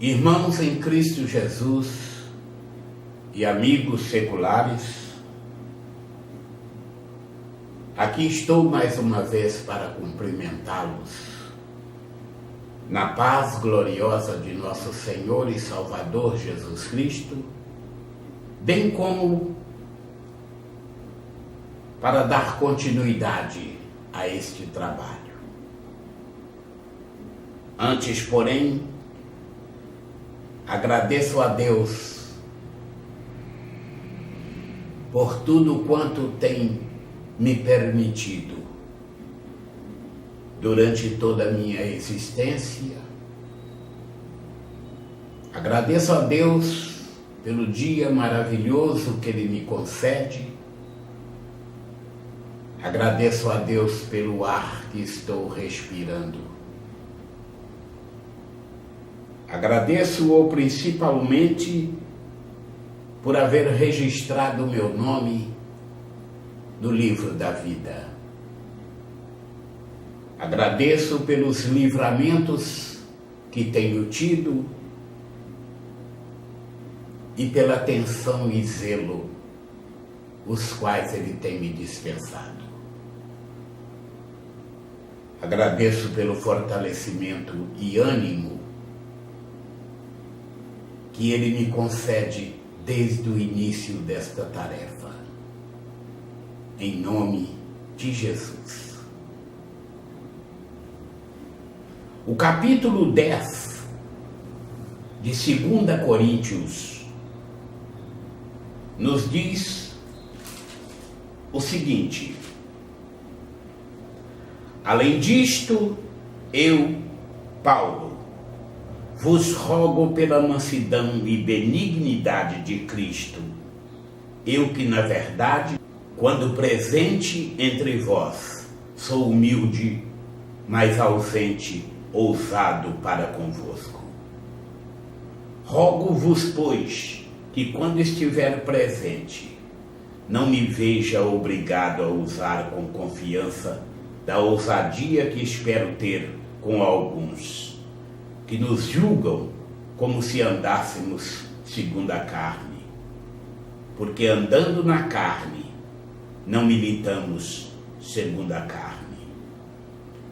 Irmãos em Cristo Jesus e amigos seculares, aqui estou mais uma vez para cumprimentá-los na paz gloriosa de nosso Senhor e Salvador Jesus Cristo, bem como para dar continuidade a este trabalho. Antes, porém, agradeço a Deus por tudo quanto tem me permitido durante toda a minha existência. Agradeço a Deus pelo dia maravilhoso que Ele me concede. Agradeço a Deus pelo ar que estou respirando. Agradeço-o principalmente por haver registrado o meu nome no livro da vida. Agradeço pelos livramentos que tenho tido e pela atenção e zelo os quais Ele tem me dispensado. Agradeço pelo fortalecimento e ânimo que Ele me concede desde o início desta tarefa. Em nome de Jesus. O capítulo 10 de 2 Coríntios nos diz o seguinte: além disto, eu, Paulo, vos rogo pela mansidão e benignidade de Cristo, eu que, na verdade, quando presente entre vós, sou humilde, mas ausente, ousado para convosco. Rogo-vos, pois, que quando estiver presente, não me veja obrigado a usar com confiança da ousadia que espero ter com alguns, que nos julgam como se andássemos segundo a carne. Porque andando na carne, não militamos segundo a carne.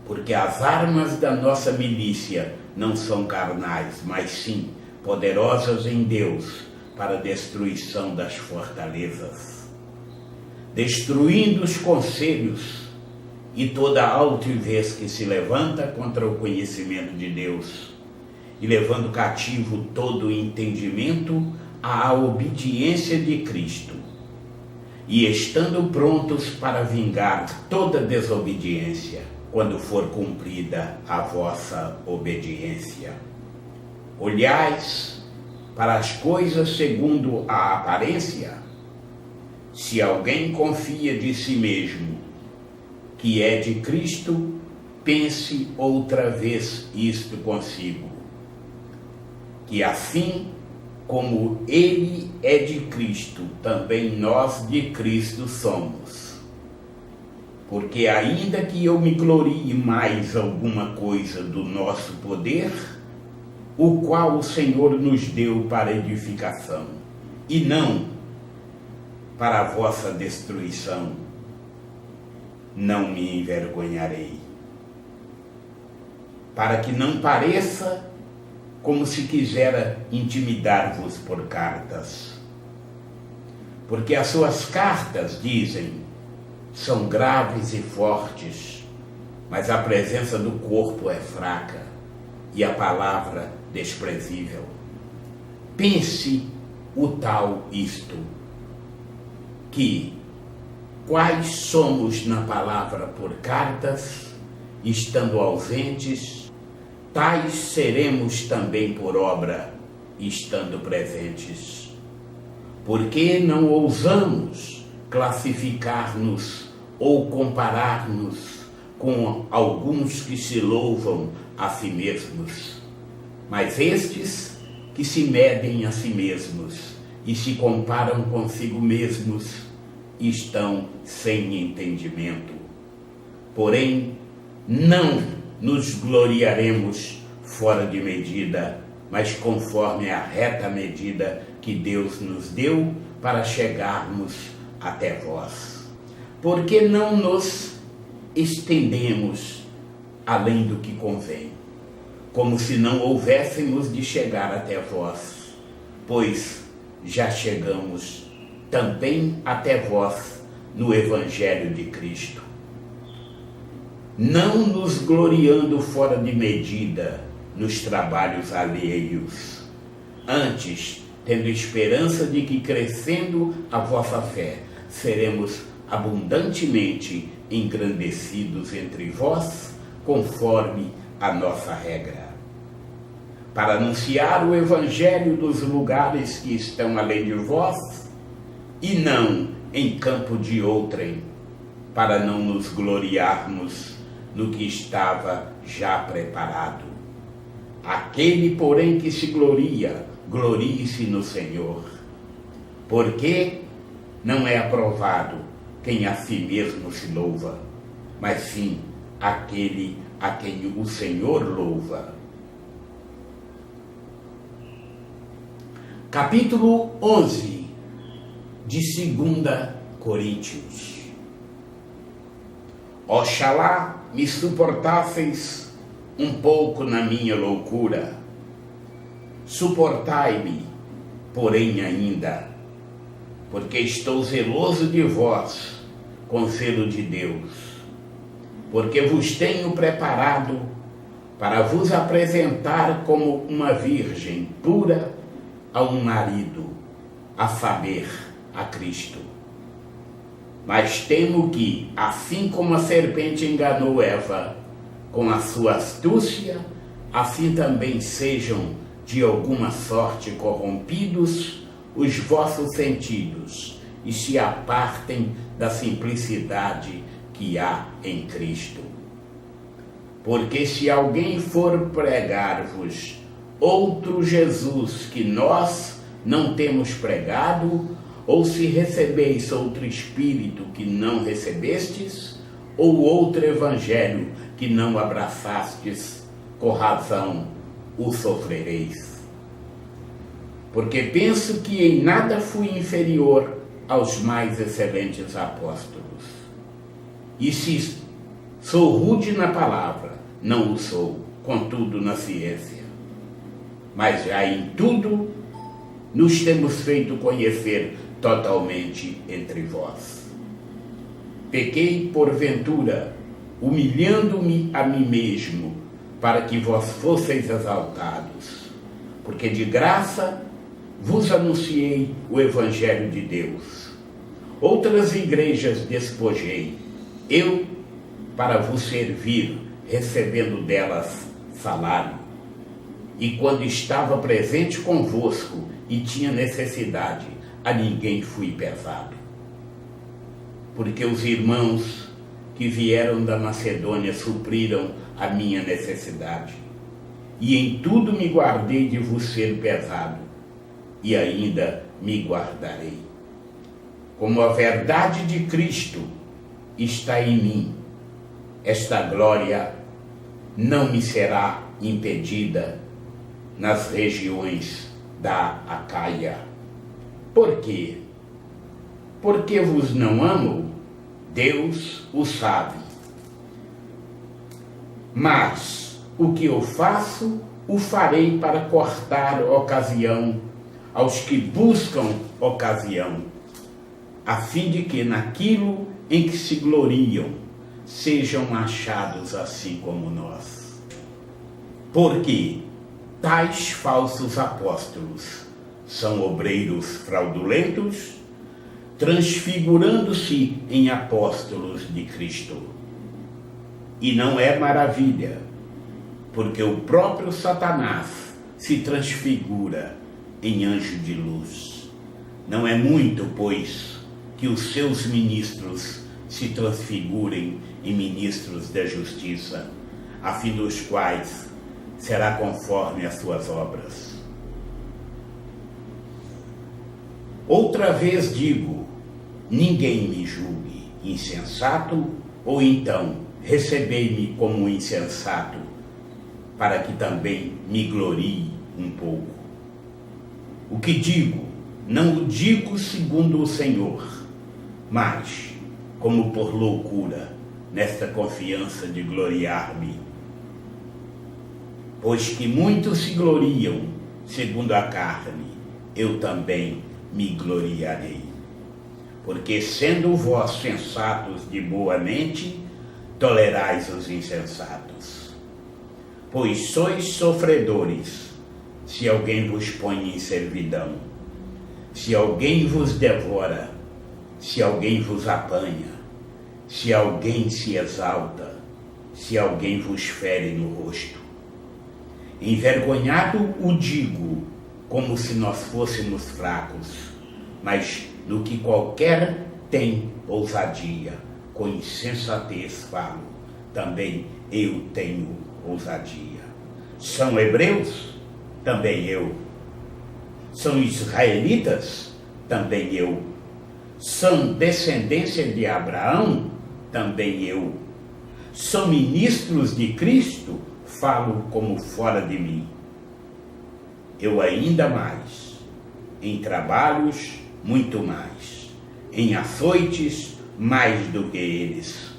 Porque as armas da nossa milícia não são carnais, mas sim poderosas em Deus para a destruição das fortalezas, destruindo os conselhos e toda a altivez que se levanta contra o conhecimento de Deus, e levando cativo todo o entendimento à obediência de Cristo, e estando prontos para vingar toda desobediência, quando for cumprida a vossa obediência. Olhais para as coisas segundo a aparência. Se alguém confia de si mesmo que é de Cristo, pense outra vez isto consigo, que assim como Ele é de Cristo, também nós de Cristo somos. Porque ainda que eu me glorie mais alguma coisa do nosso poder, o qual o Senhor nos deu para edificação, e não para a vossa destruição, não me envergonharei, para que não pareça como se quisera intimidar-vos por cartas. Porque as suas cartas, dizem, são graves e fortes, mas a presença do corpo é fraca e a palavra desprezível. Pense o tal isto, que quais somos na palavra por cartas, estando ausentes, tais seremos também por obra, estando presentes. Porque não ousamos classificar-nos ou comparar-nos com alguns que se louvam a si mesmos, mas estes que se medem a si mesmos e se comparam consigo mesmos estão sem entendimento. Porém, não nos gloriaremos fora de medida mas conforme a reta medida que Deus nos deu para chegarmos até vós. Porque não nos estendemos além do que convém, como se não houvéssemos de chegar até vós, pois já chegamos também até vós no Evangelho de Cristo, não nos gloriando fora de medida nos trabalhos alheios, antes tendo esperança de que, crescendo a vossa fé, seremos abundantemente engrandecidos entre vós, conforme a nossa regra, para anunciar o Evangelho dos lugares que estão além de vós, e não em campo de outrem, para não nos gloriarmos no que estava já preparado. Aquele, porém, que se gloria, glorie-se no Senhor, porque não é aprovado quem a si mesmo se louva, mas sim aquele a quem o Senhor louva. Capítulo 11 de 2 Coríntios. Oxalá me suportasseis um pouco na minha loucura. Suportai-me, porém ainda, porque estou zeloso de vós, com zelo de Deus, porque vos tenho preparado para vos apresentar como uma virgem pura a um marido, a saber, a Cristo. Mas temo que, assim como a serpente enganou Eva com a sua astúcia, assim também sejam de alguma sorte corrompidos os vossos sentidos e se apartem da simplicidade que há em Cristo. Porque se alguém for pregar-vos outro Jesus que nós não temos pregado, ou se recebeis outro Espírito que não recebestes, ou outro Evangelho que não abraçastes, com razão o sofrereis. Porque penso que em nada fui inferior aos mais excelentes apóstolos. E se sou rude na palavra, não o sou, contudo na ciência. Mas já em tudo nos temos feito conhecer totalmente entre vós. Pequei porventura, humilhando-me a mim mesmo, para que vós fosseis exaltados, porque de graça vos anunciei o Evangelho de Deus. Outras igrejas despojei, eu para vos servir, recebendo delas salário. E quando estava presente convosco e tinha necessidade, a ninguém fui pesado. Porque os irmãos que vieram da Macedônia supriram a minha necessidade. E em tudo me guardei de vos ser pesado, e ainda me guardarei. Como a verdade de Cristo está em mim, esta glória não me será impedida nas regiões da Acaia. Por quê? Porque vos não amo? Deus o sabe. Mas o que eu faço, o farei para cortar ocasião aos que buscam ocasião, a fim de que naquilo em que se gloriam sejam achados assim como nós. Porque tais falsos apóstolos são obreiros fraudulentos, transfigurando-se em apóstolos de Cristo. E não é maravilha, porque o próprio Satanás se transfigura em anjo de luz. Não é muito, pois, que os seus ministros se transfigurem em ministros da justiça, a fim dos quais será conforme as suas obras. Outra vez digo, ninguém me julgue insensato, ou então recebei-me como insensato, para que também me glorie um pouco. O que digo, não o digo segundo o Senhor, mas como por loucura, nesta confiança de gloriar-me. Pois que muitos se gloriam segundo a carne, eu também me gloriarei. Porque sendo vós sensatos de boa mente, tolerais os insensatos. Pois sois sofredores, se alguém vos põe em servidão, se alguém vos devora, se alguém vos apanha, se alguém se exalta, se alguém vos fere no rosto. Envergonhado o digo, como se nós fôssemos fracos, mas no que qualquer tem ousadia, com insensatez falo, também eu tenho ousadia. São hebreus? Também eu. São israelitas? Também eu. São descendência de Abraão? Também eu. São ministros de Cristo? Falo como fora de mim. Eu ainda mais, em trabalhos, muito mais, em açoites, mais do que eles,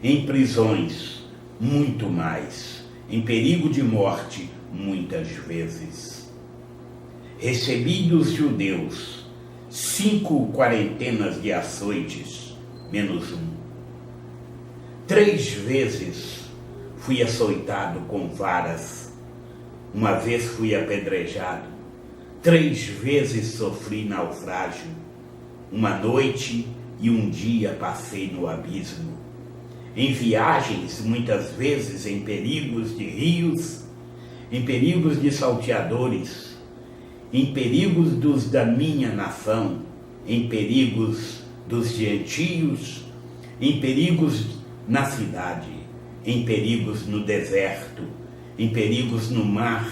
em prisões, muito mais, em perigo de morte, muitas vezes. Recebi dos judeus 5 quarentenas de açoites, menos 1. 3 vezes fui açoitado com varas, uma vez fui apedrejado, 3 vezes sofri naufrágio, uma noite e um dia passei no abismo. Em viagens, muitas vezes em perigos de rios, em perigos de salteadores, em perigos dos da minha nação, em perigos dos gentios, em perigos na cidade, em perigos no deserto, em perigos no mar,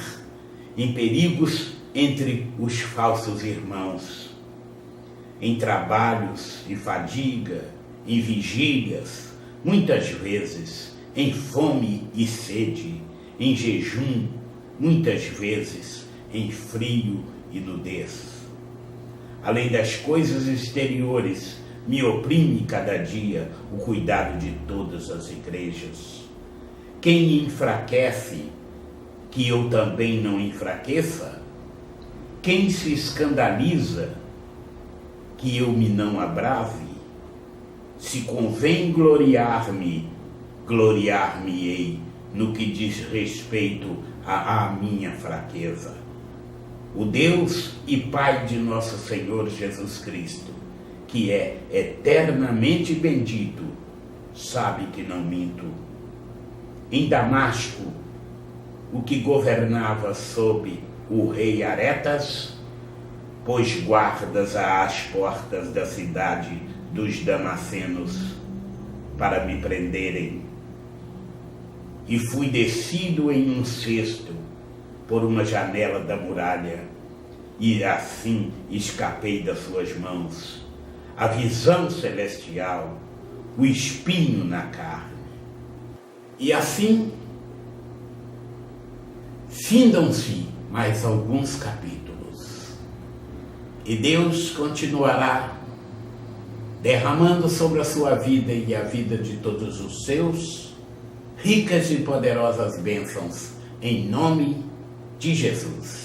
em perigos entre os falsos irmãos, em trabalhos de fadiga, em vigílias, muitas vezes, em fome e sede, em jejum, muitas vezes, em frio e nudez. Além das coisas exteriores, me oprime cada dia o cuidado de todas as igrejas. Quem enfraquece, que eu também não enfraqueça? Quem se escandaliza, que eu me não abrave? Se convém gloriar-me, gloriar-me-ei no que diz respeito à minha fraqueza. O Deus e Pai de nosso Senhor Jesus Cristo, que é eternamente bendito, sabe que não minto. Em Damasco, o que governava sob o rei Aretas, pôs guardas às portas da cidade dos Damascenos para me prenderem. E fui descido em um cesto por uma janela da muralha, e assim escapei das suas mãos. A visão celestial, o espinho na carne. E assim, findam-se mais alguns capítulos. E Deus continuará derramando sobre a sua vida e a vida de todos os seus, ricas e poderosas bênçãos, em nome de Jesus.